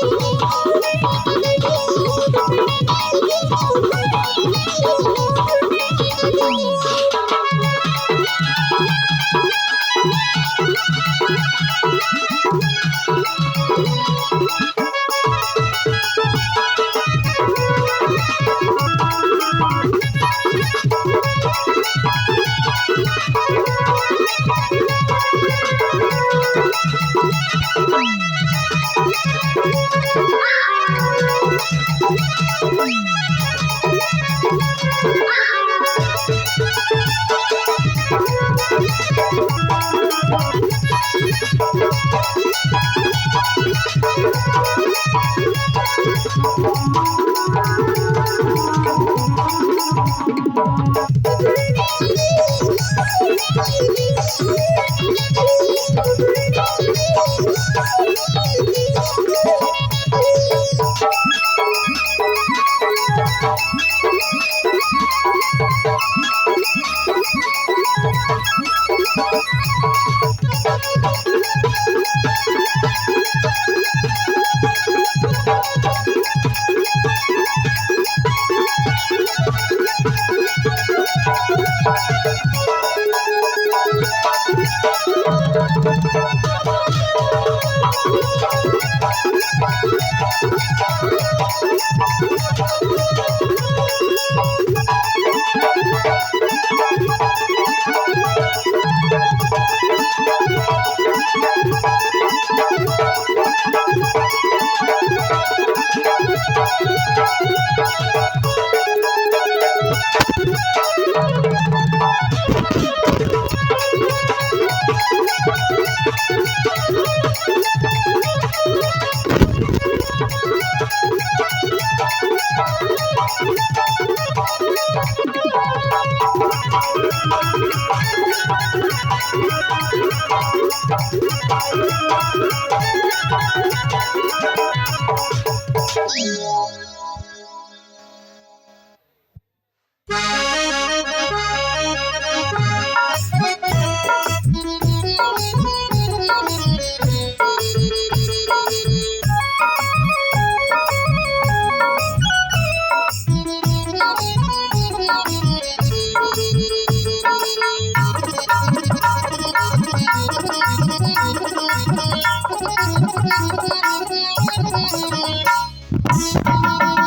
Thank you.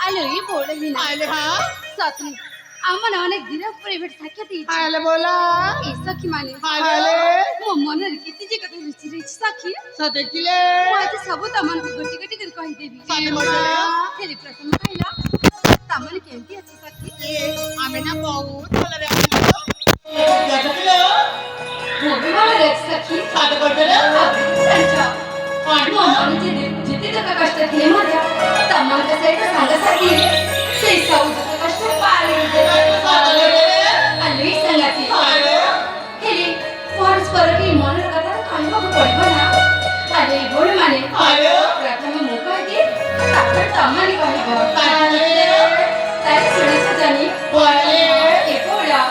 आले ही बोलली ना आले हा सखी आम्हाला अनेक दिवस प्रायव्हेट साख्यात आले बोला ए सखी माने आले मନରେ किती जे कथा रुचि रुचि सखी सते किले आज सब तमन को गटी गटी कर कहि देबी सते बोला खेली प्रथम कहला तमन केमती अछि सखी ये आमे ना बहुत भले रे जट किले वो भी वाला रे सखी सते बोले संचा मम्मी जे जिते जग कष्ट केले माझ्या तमन कसे सांगसाठी ते साऊद कष्ट पार आले संगती खेली परस्पर की मन कथा कहबो पड़िबो ना आले बोल माने प्रथम मु कहि तापर तमन कहबो ताई सुनी सजनी एकोड़ा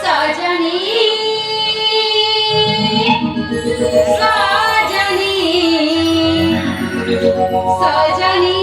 सजनी सजनी सजनी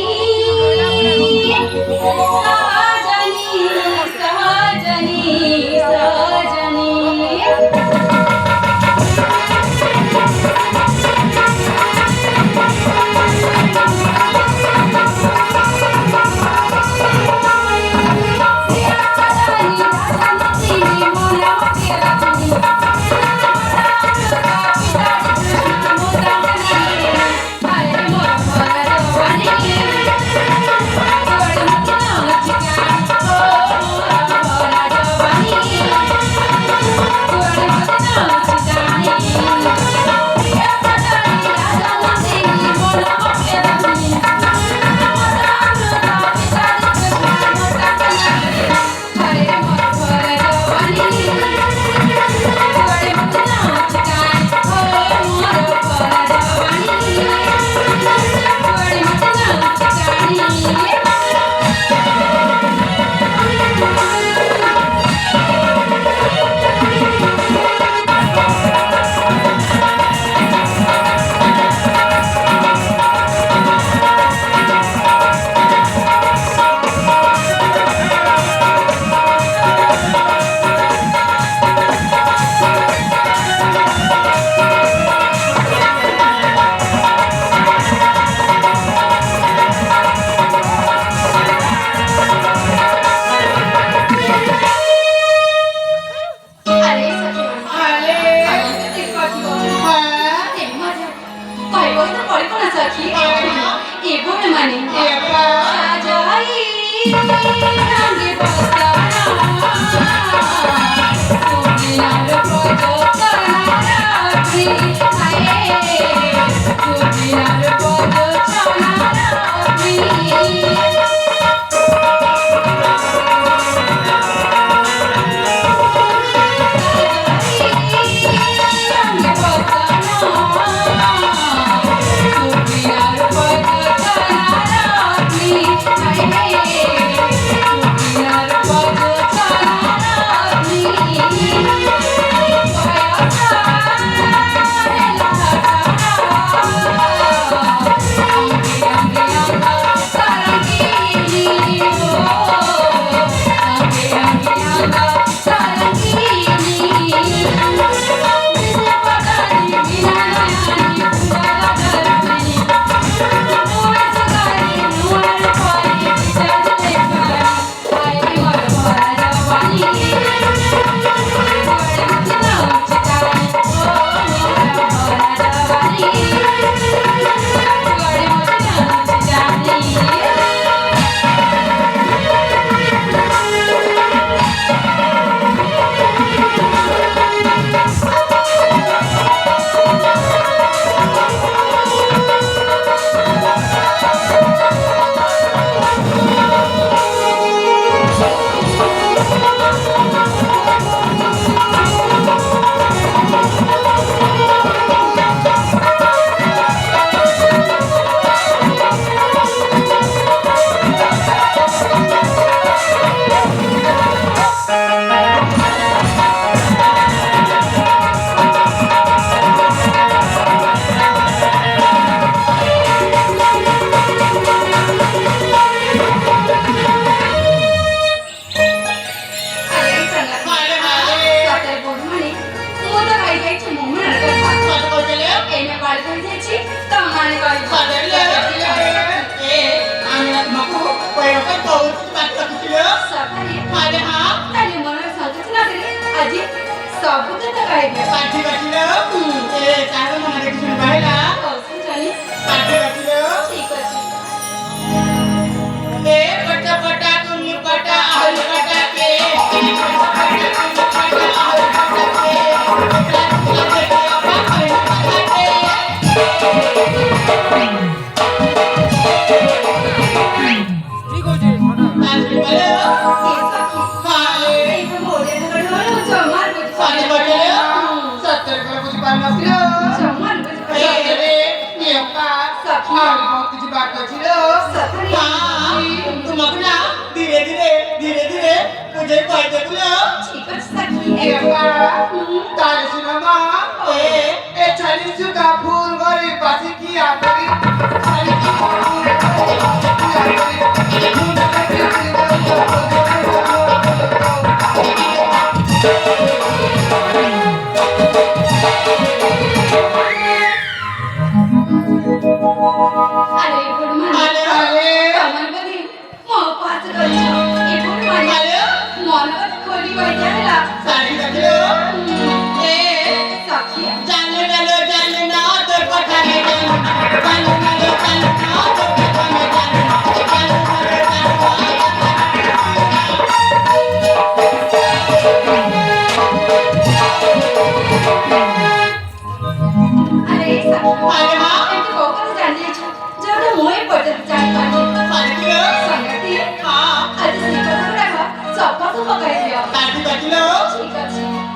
पहिलं काय पाऊस बात तुझं सकाळी माझे हा आणि मला सांगूच ना तरी आजी सबूत काय पाठी बाटलं ए काय म्हणा रे किशन बायला पाऊस झाली पाठी बाटलं ठीक आहे ए पटा पटा तुम्ही पटा आलू पटा के पटा आलू पटा धीरे धीरे धीरे धीरे मुझे कहते फूल गरी पासी की आकरी अरे गुड मॉर्निंग आले कमल बघी मग पाच गच्छ ए गुड मॉर्निंग मनवर खोली वैद्याला साडी घातलं साक्षी जाने ना तो पठाने जाने ना तो पठाने अरे साक्षी अरे हाँ तू कोकण जाणली जेवढे मोहे पडत जाण पाहिजे संगती आज श्रीकांत राहा चप्पा तू बघायची साडी घातलं ठीक आहे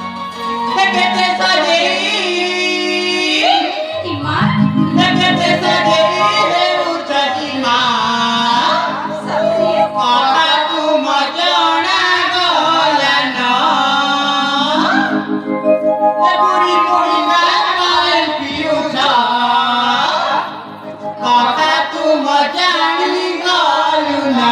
लगते साजे इमान लगते साजे रे उठती माँ साक्षी काका तू मजाना गोलना बुरी बुरी गाल पियूचा काका तू मजानी Golna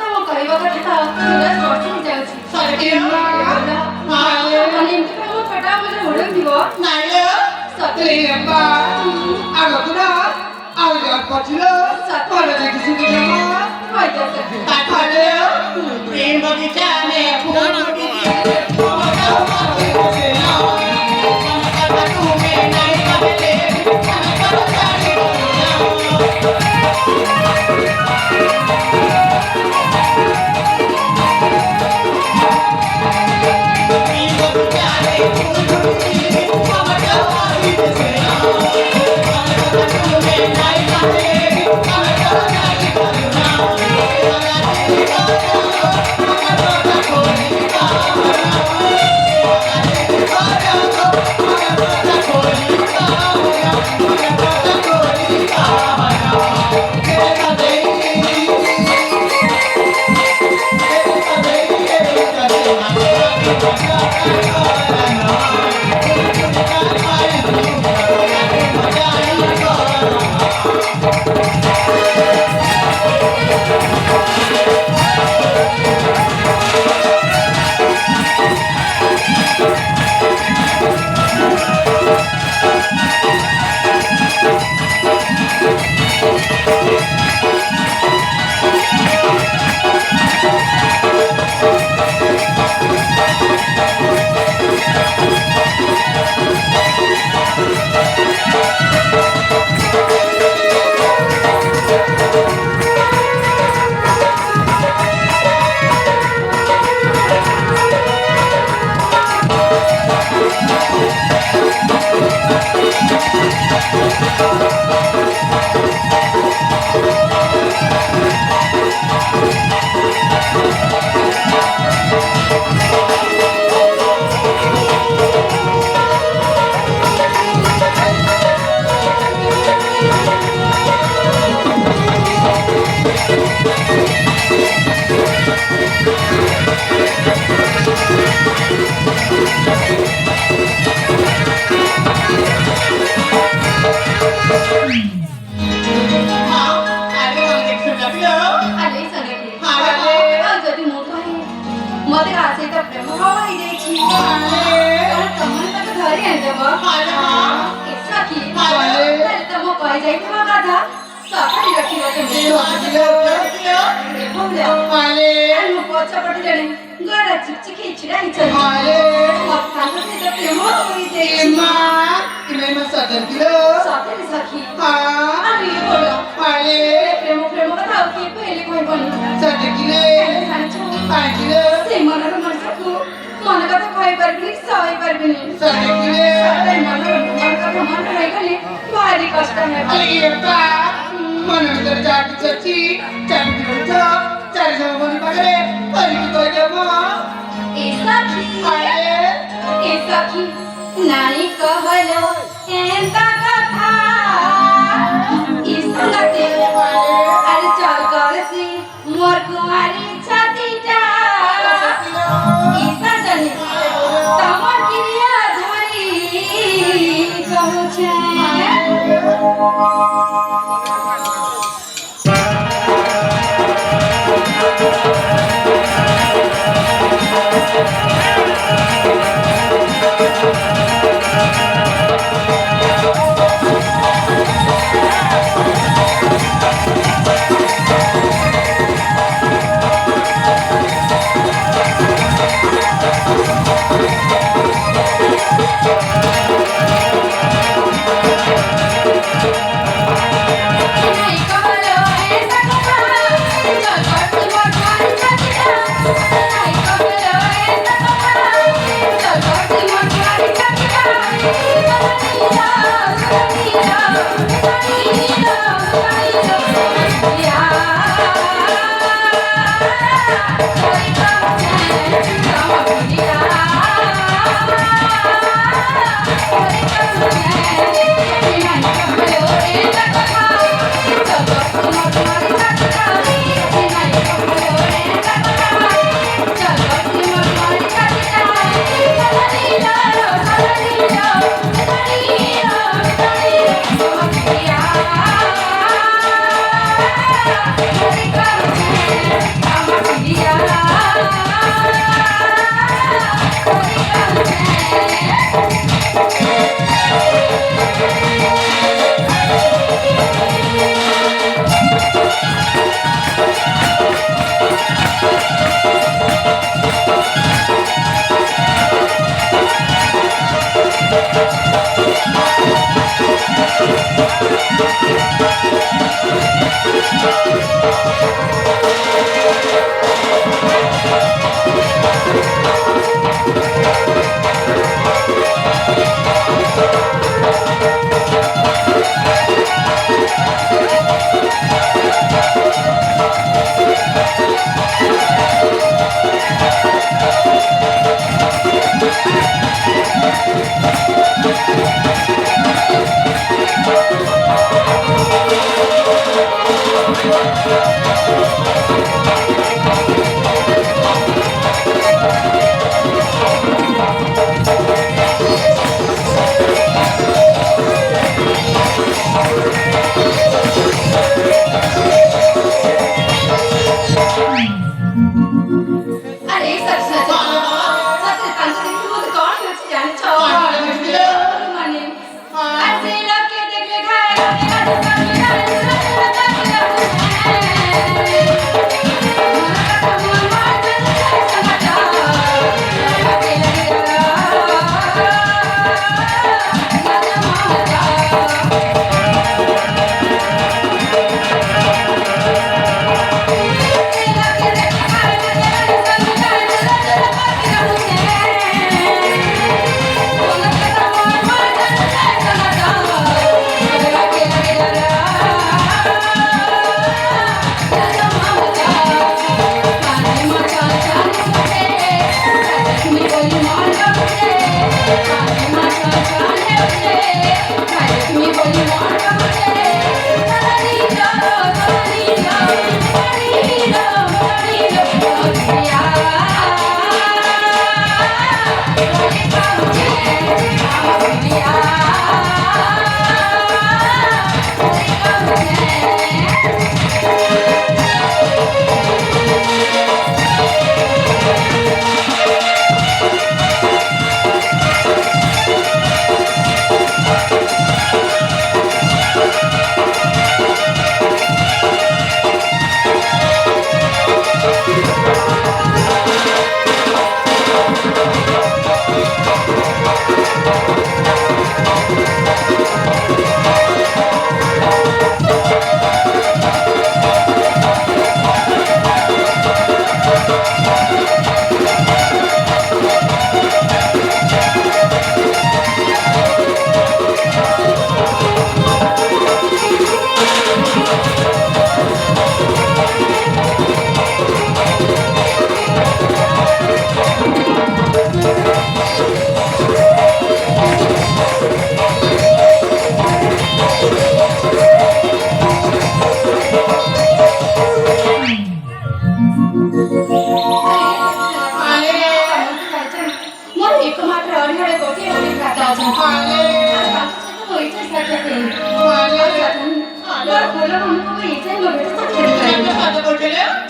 Kalau kayu apa kita sudah proses jauh. Sorry, नेमकी काय मग फटा मला ओळख दिव नाही रे अप्पा आगो ना आव पछिलो कोण देखि सुनिमा काय खाले प्रेम बगीचा में फूल बगीचे मध्ये असे तर प्रेम हवाई द्यायची घरी आणते सखी तर मग काय जायचं मग आता सकाळी रखी पटल्याने गळा चिकचिकी राहायचं मग सांगत तर प्रेम हवाई द्यायची सखी आम्ही बोलो प्रेम प्रेम कथा की पहिले कोई से मन को मन कथा खाई पारबिनी सवाई पारबिनी सदै मन कथा मन रही गली भारी कष्ट है ऐसा की नानी कहलो एंता कथा इसलते अरे चल करसी मोर कुमारी छातीटा ईसा जने तमर क्रिया धरी कहू छे Thank you. अरे सच सच सच कांत देखी मत कौन नच जाने छो माने ऐसे लगे देख ले खाए आज तक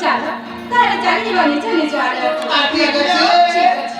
ચાલો તારે ચાલી જવાની છે ને ચાલો ઠીક છે. ઠીક છે.